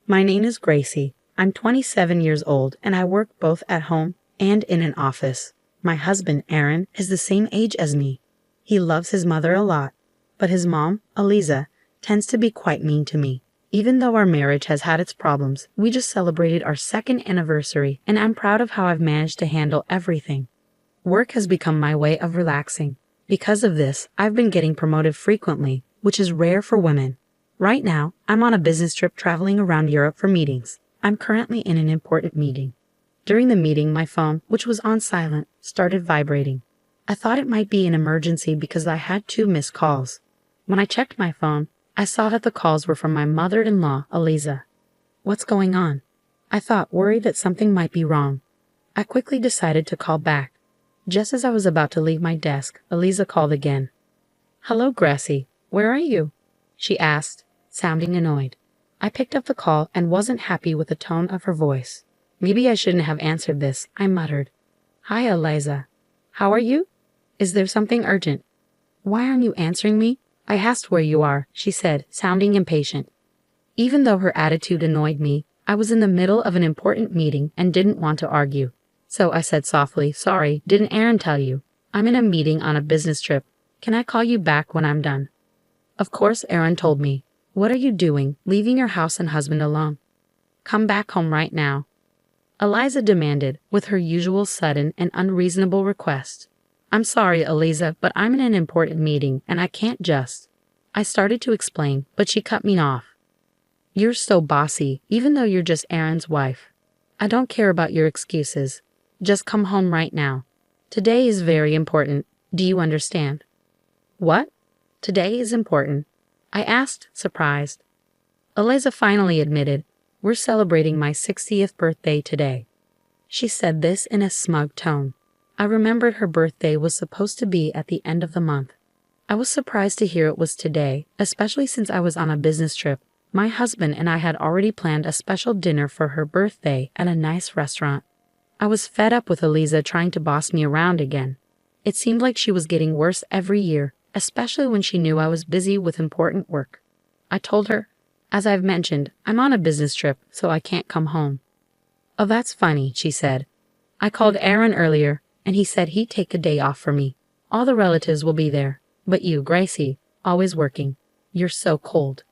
My name is Gracie. I'm 27 years old and I work both at home and in an office. My husband, Aaron, is the same age as me. He loves his mother a lot, but his mom, Eliza, tends to be quite mean to me. Even though our marriage has had its problems, we just celebrated our second anniversary and I'm proud of how I've managed to handle everything. Work has become my way of relaxing. Because of this, I've been getting promoted frequently, which is rare for women. Right now, I'm on a business trip traveling around Europe for meetings. I'm currently in an important meeting. During the meeting, my phone, which was on silent, started vibrating. I thought it might be an emergency because I had 2 missed calls. When I checked my phone, I saw that the calls were from my mother-in-law, Eliza. What's going on? I thought, worried that something might be wrong. I quickly decided to call back. Just as I was about to leave my desk, Eliza called again. "Hello, Gracie. Where are you?" she asked, sounding annoyed. I picked up the call and wasn't happy with the tone of her voice. Maybe I shouldn't have answered this, I muttered. "Hi, Eliza. How are you? Is there something urgent?" "Why aren't you answering me? I asked where you are," she said, sounding impatient. Even though her attitude annoyed me, I was in the middle of an important meeting and didn't want to argue. So I said softly, "Sorry, didn't Aaron tell you? I'm in a meeting on a business trip. Can I call you back when I'm done?" Of course, Aaron told me. "What are you doing, leaving your house and husband alone? Come back home right now," Eliza demanded, with her usual sudden and unreasonable request. "I'm sorry, Eliza, but I'm in an important meeting and I can't just..." I started to explain, but she cut me off. "You're so bossy, even though you're just Aaron's wife. I don't care about your excuses. Just come home right now. Today is very important. Do you understand?" "What? Today is important?" I asked, surprised. Eliza finally admitted, "We're celebrating my 60th birthday today." She said this in a smug tone. I remembered her birthday was supposed to be at the end of the month. I was surprised to hear it was today, especially since I was on a business trip. My husband and I had already planned a special dinner for her birthday at a nice restaurant. I was fed up with Eliza trying to boss me around again. It seemed like she was getting worse every year, especially when she knew I was busy with important work. I told her, "As I've mentioned, I'm on a business trip, so I can't come home." "Oh, that's funny," she said. "I called Aaron earlier, and he said he'd take a day off for me. All the relatives will be there. But you, Gracie, always working. You're so cold.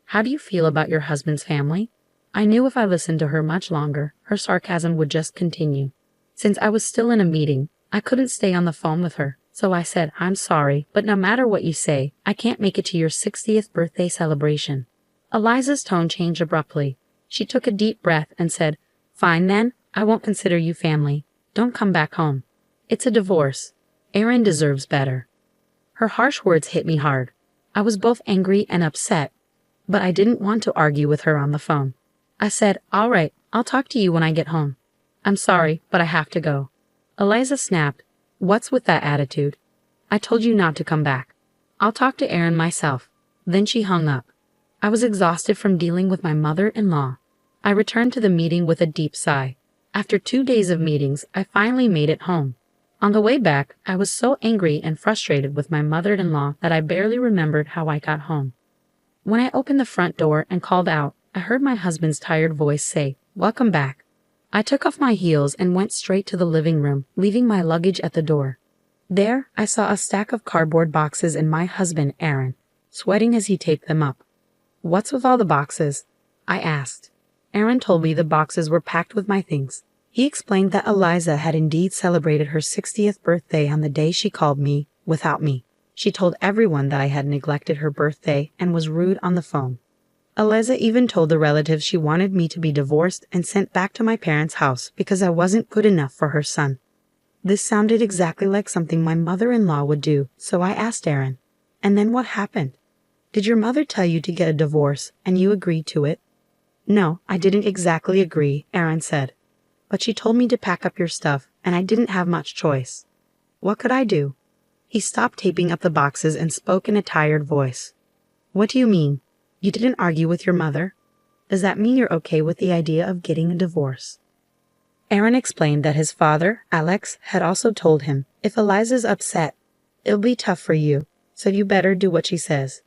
How do you feel about your husband's family?" I knew if I listened to her much longer, her sarcasm would just continue. Since I was still in a meeting, I couldn't stay on the phone with her, so I said, "I'm sorry, but no matter what you say, I can't make it to your 60th birthday celebration." Eliza's tone changed abruptly. She took a deep breath and said, "Fine then, I won't consider you family. Don't come back home. It's a divorce. Aaron deserves better." Her harsh words hit me hard. I was both angry and upset, but I didn't want to argue with her on the phone. I said, "All right, I'll talk to you when I get home. I'm sorry, but I have to go." Eliza snapped, "What's with that attitude? I told you not to come back. I'll talk to Aaron myself." Then she hung up. I was exhausted from dealing with my mother-in-law. I returned to the meeting with a deep sigh. After 2 days of meetings, I finally made it home. On the way back, I was so angry and frustrated with my mother-in-law that I barely remembered how I got home. When I opened the front door and called out, I heard my husband's tired voice say, "Welcome back." I took off my heels and went straight to the living room, leaving my luggage at the door. There, I saw a stack of cardboard boxes and my husband, Aaron, sweating as he taped them up. "What's with all the boxes?" I asked. Aaron told me the boxes were packed with my things. He explained that Eliza had indeed celebrated her 60th birthday on the day she called me, without me. She told everyone that I had neglected her birthday and was rude on the phone. Eliza even told the relatives she wanted me to be divorced and sent back to my parents' house because I wasn't good enough for her son. This sounded exactly like something my mother-in-law would do, so I asked Aaron, "And then what happened? Did your mother tell you to get a divorce and you agreed to it?" "No, I didn't exactly agree," Aaron said. "But she told me to pack up your stuff and I didn't have much choice." "What could I do?" He stopped taping up the boxes and spoke in a tired voice. "What do you mean? You didn't argue with your mother? Does that mean you're okay with the idea of getting a divorce?" Aaron explained that his father, Alex, had also told him, "If Eliza's upset, it'll be tough for you, so you better do what she says."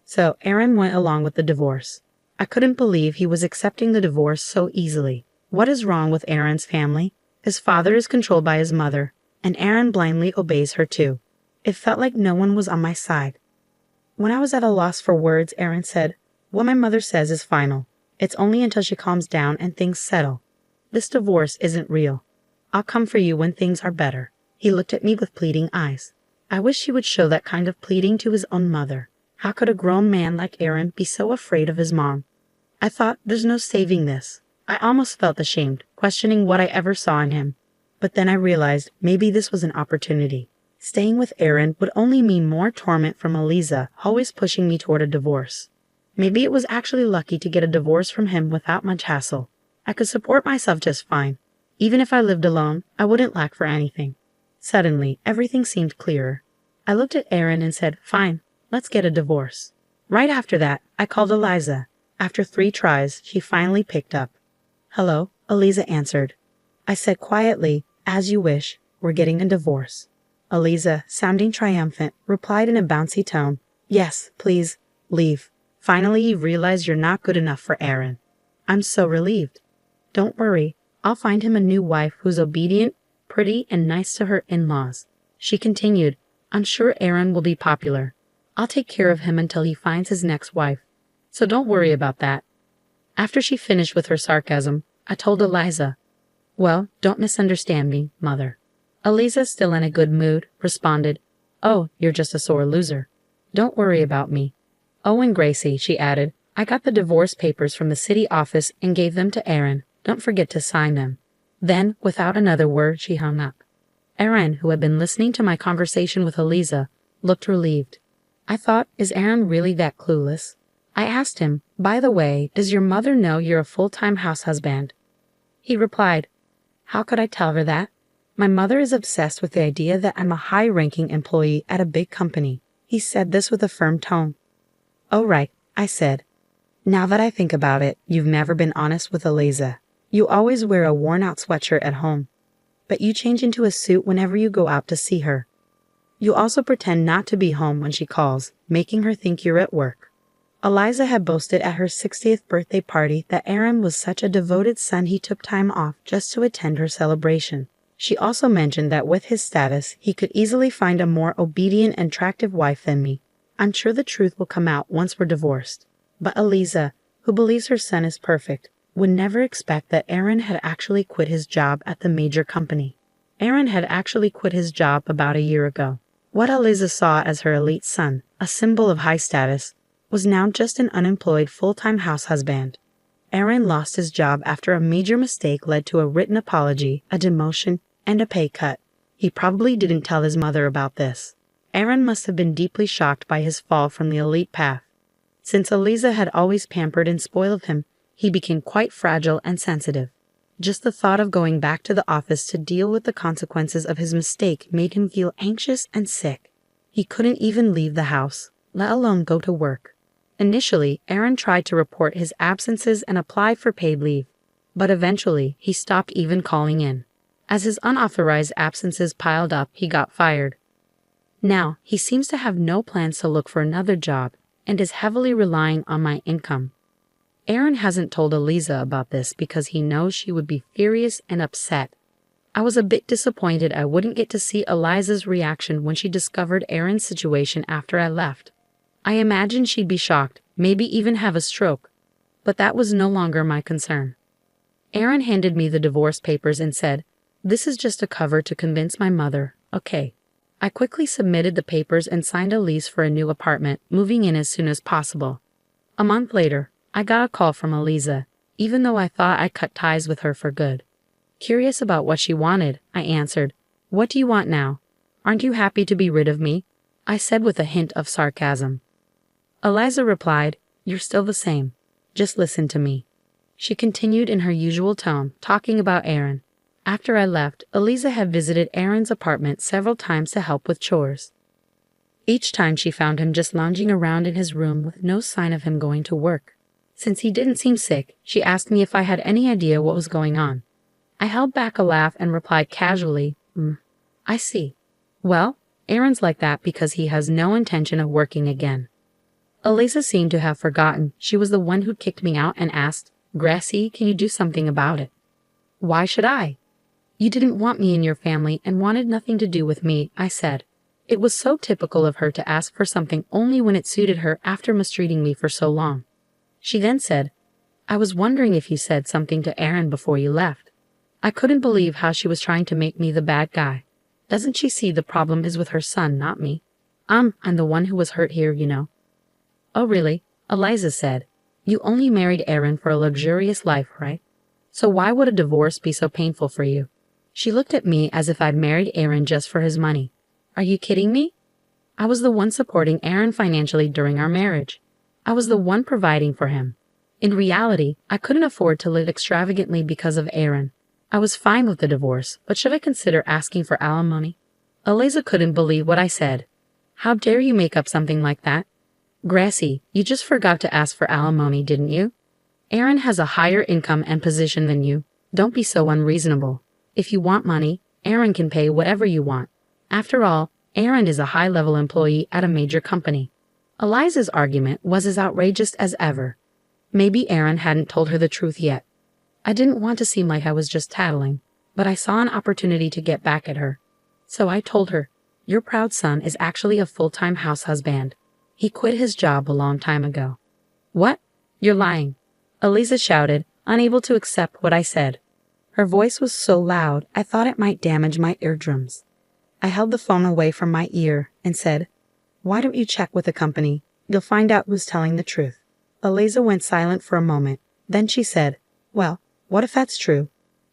So Aaron went along with the divorce. I couldn't believe he was accepting the divorce so easily. What is wrong with Aaron's family? His father is controlled by his mother, and Aaron blindly obeys her too. It felt like no one was on my side. When I was at a loss for words, Aaron said, "What my mother says is final. It's only until she calms down and things settle. This divorce isn't real. I'll come for you when things are better." He looked at me with pleading eyes. I wish he would show that kind of pleading to his own mother. How could a grown man like Aaron be so afraid of his mom? I thought, there's no saving this. I almost felt ashamed, questioning what I ever saw in him. But then I realized maybe this was an opportunity. Staying with Aaron would only mean more torment from Eliza, always pushing me toward a divorce. Maybe it was actually lucky to get a divorce from him without much hassle. I could support myself just fine. Even if I lived alone, I wouldn't lack for anything. Suddenly, everything seemed clearer. I looked at Aaron and said, "Fine, let's get a divorce." Right after that, I called Eliza. After 3 tries, she finally picked up. "Hello," Eliza answered. I said quietly, "As you wish, we're getting a divorce." Eliza, sounding triumphant, replied in a bouncy tone, "Yes, please, leave. Finally you realize you're not good enough for Aaron." I'm so relieved. "Don't worry, I'll find him a new wife who's obedient, pretty, and nice to her in-laws." She continued, "I'm sure Aaron will be popular. I'll take care of him until he finds his next wife. So don't worry about that." After she finished with her sarcasm, I told Eliza, "Well, don't misunderstand me, Mother." Eliza, still in a good mood, responded, "Oh, you're just a sore loser. Don't worry about me. Oh, and Gracie," she added, "I got the divorce papers from the city office and gave them to Aaron. Don't forget to sign them." Then, without another word, she hung up. Aaron, who had been listening to my conversation with Eliza, looked relieved. I thought, is Aaron really that clueless? I asked him, "By the way, does your mother know you're a full-time house husband?" He replied, "How could I tell her that? My mother is obsessed with the idea that I'm a high-ranking employee at a big company." He said this with a firm tone. "Oh right," I said. "Now that I think about it, you've never been honest with Eliza. You always wear a worn-out sweatshirt at home, but you change into a suit whenever you go out to see her. You also pretend not to be home when she calls, making her think you're at work." Eliza had boasted at her 60th birthday party that Aaron was such a devoted son he took time off just to attend her celebration. She also mentioned that with his status, he could easily find a more obedient and attractive wife than me. I'm sure the truth will come out once we're divorced. But Eliza, who believes her son is perfect, would never expect that Aaron had actually quit his job at the major company. Aaron had actually quit his job about a year ago. What Eliza saw as her elite son, a symbol of high status, was now just an unemployed full-time house husband. Aaron lost his job after a major mistake led to a written apology, a demotion, and a pay cut. He probably didn't tell his mother about this. Aaron must have been deeply shocked by his fall from the elite path. Since Eliza had always pampered and spoiled him, he became quite fragile and sensitive. Just the thought of going back to the office to deal with the consequences of his mistake made him feel anxious and sick. He couldn't even leave the house, let alone go to work. Initially, Aaron tried to report his absences and apply for paid leave, but eventually he stopped even calling in. As his unauthorized absences piled up, he got fired. Now, he seems to have no plans to look for another job and is heavily relying on my income. Aaron hasn't told Eliza about this because he knows she would be furious and upset. I was a bit disappointed I wouldn't get to see Eliza's reaction when she discovered Aaron's situation after I left. I imagined she'd be shocked, maybe even have a stroke, but that was no longer my concern. Aaron handed me the divorce papers and said, "This is just a cover to convince my mother, okay." I quickly submitted the papers and signed a lease for a new apartment, moving in as soon as possible. A month later, I got a call from Eliza, even though I thought I cut ties with her for good. Curious about what she wanted, I answered, "What do you want now? Aren't you happy to be rid of me?" I said with a hint of sarcasm. Eliza replied, "You're still the same. Just listen to me." She continued in her usual tone, talking about Aaron. After I left, Eliza had visited Aaron's apartment several times to help with chores. Each time she found him just lounging around in his room with no sign of him going to work. Since he didn't seem sick, she asked me if I had any idea what was going on. I held back a laugh and replied casually, I see. Well, Aaron's like that because he has no intention of working again." Eliza seemed to have forgotten she was the one who kicked me out and asked, "Gracie, can you do something about it?" "Why should I?" "You didn't want me in your family and wanted nothing to do with me," I said. It was so typical of her to ask for something only when it suited her after mistreating me for so long. She then said, "I was wondering if you said something to Aaron before you left." I couldn't believe how she was trying to make me the bad guy. Doesn't she see the problem is with her son, not me? I'm the one who was hurt here, you know. "Oh really?" Eliza said. "You only married Aaron for a luxurious life, right? So why would a divorce be so painful for you?" She looked at me as if I'd married Aaron just for his money. Are you kidding me? I was the one supporting Aaron financially during our marriage. I was the one providing for him. In reality, I couldn't afford to live extravagantly because of Aaron. I was fine with the divorce, but should I consider asking for alimony? Eliza couldn't believe what I said. "How dare you make up something like that? Gracie, you just forgot to ask for alimony, didn't you? Aaron has a higher income and position than you. Don't be so unreasonable. If you want money, Aaron can pay whatever you want. After all, Aaron is a high-level employee at a major company." Eliza's argument was as outrageous as ever. Maybe Aaron hadn't told her the truth yet. I didn't want to seem like I was just tattling, but I saw an opportunity to get back at her. So I told her, "Your proud son is actually a full-time house husband. He quit his job a long time ago." "What? You're lying," Eliza shouted, unable to accept what I said. Her voice was so loud I thought it might damage my eardrums. I held the phone away from my ear and said, "Why don't you check with the company? You'll find out who's telling the truth." Eliza went silent for a moment. Then she said, "Well, what if that's true?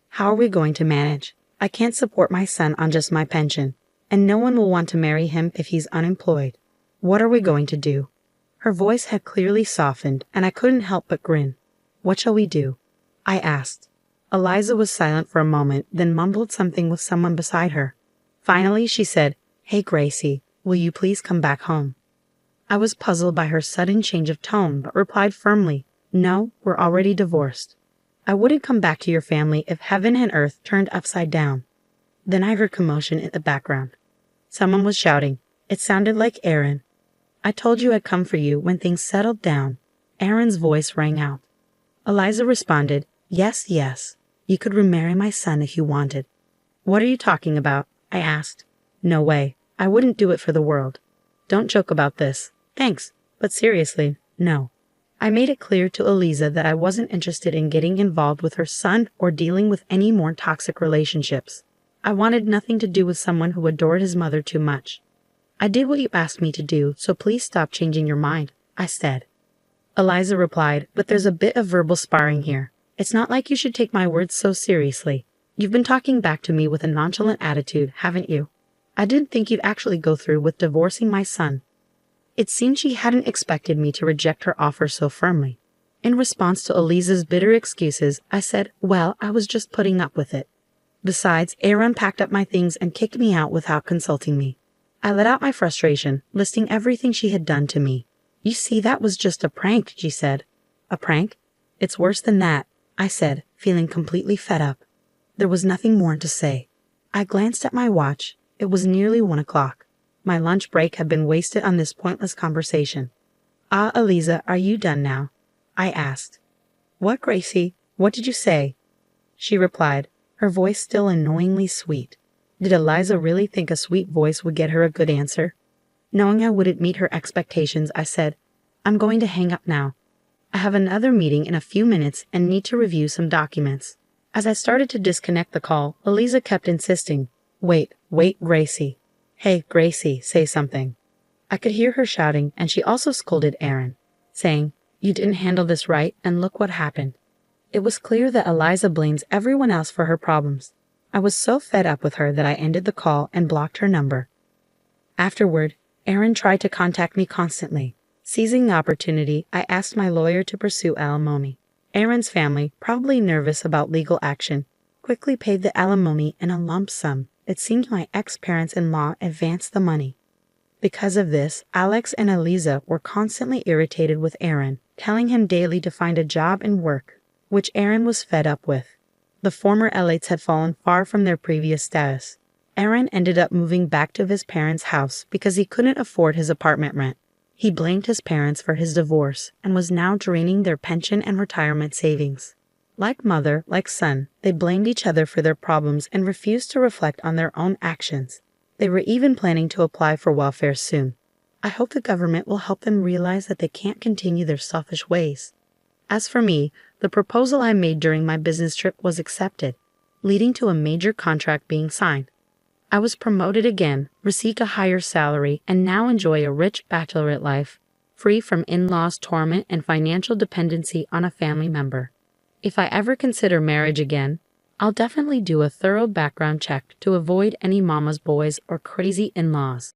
How are we going to manage? I can't support my son on just my pension, and no one will want to marry him if he's unemployed. What are we going to do?" Her voice had clearly softened, and I couldn't help but grin. "What shall we do?" I asked. Eliza was silent for a moment, then mumbled something with someone beside her. Finally, she said, "Hey, Gracie, will you please come back home?" I was puzzled by her sudden change of tone, but replied firmly, "No, we're already divorced. I wouldn't come back to your family if heaven and earth turned upside down." Then I heard commotion in the background. Someone was shouting. It sounded like Aaron. "I told you I'd come for you when things settled down." Aaron's voice rang out. Eliza responded, "Yes, yes. You could remarry my son if you wanted." "What are you talking about?" I asked. "No way. I wouldn't do it for the world. Don't joke about this. Thanks, but seriously, no." I made it clear to Eliza that I wasn't interested in getting involved with her son or dealing with any more toxic relationships. I wanted nothing to do with someone who adored his mother too much. "I did what you asked me to do, so please stop changing your mind," I said. Eliza replied, "But there's a bit of verbal sparring here. It's not like you should take my words so seriously. You've been talking back to me with a nonchalant attitude, haven't you? I didn't think you'd actually go through with divorcing my son." It seemed she hadn't expected me to reject her offer so firmly. In response to Eliza's bitter excuses, I said, "Well, I was just putting up with it. Besides, Aaron packed up my things and kicked me out without consulting me." I let out my frustration, listing everything she had done to me. "You see, that was just a prank," she said. "A prank? It's worse than that," I said, feeling completely fed up. There was nothing more to say. I glanced at my watch. It was nearly 1 o'clock. My lunch break had been wasted on this pointless conversation. "Ah, Eliza, are you done now?" I asked. "What, Gracie? What did you say?" She replied, her voice still annoyingly sweet. Did Eliza really think a sweet voice would get her a good answer? Knowing I wouldn't meet her expectations, I said, "I'm going to hang up now. I have another meeting in a few minutes and need to review some documents." As I started to disconnect the call, Eliza kept insisting, Wait, Gracie. Hey, Gracie, say something." I could hear her shouting, and she also scolded Aaron, saying, "You didn't handle this right, and look what happened." It was clear that Eliza blames everyone else for her problems. I was so fed up with her that I ended the call and blocked her number. Afterward, Aaron tried to contact me constantly. Seizing the opportunity, I asked my lawyer to pursue alimony. Aaron's family, probably nervous about legal action, quickly paid the alimony in a lump sum. It seemed my ex-parents-in-law advanced the money. Because of this, Alex and Eliza were constantly irritated with Aaron, telling him daily to find a job and work, which Aaron was fed up with. The former Elites had fallen far from their previous status. Aaron ended up moving back to his parents' house because he couldn't afford his apartment rent. He blamed his parents for his divorce and was now draining their pension and retirement savings. Like mother, like son, they blamed each other for their problems and refused to reflect on their own actions. They were even planning to apply for welfare soon. I hope the government will help them realize that they can't continue their selfish ways. As for me, the proposal I made during my business trip was accepted, leading to a major contract being signed. I was promoted again, received a higher salary, and now enjoy a rich bachelorette life, free from in-laws' torment and financial dependency on a family member. If I ever consider marriage again, I'll definitely do a thorough background check to avoid any mama's boys or crazy in-laws.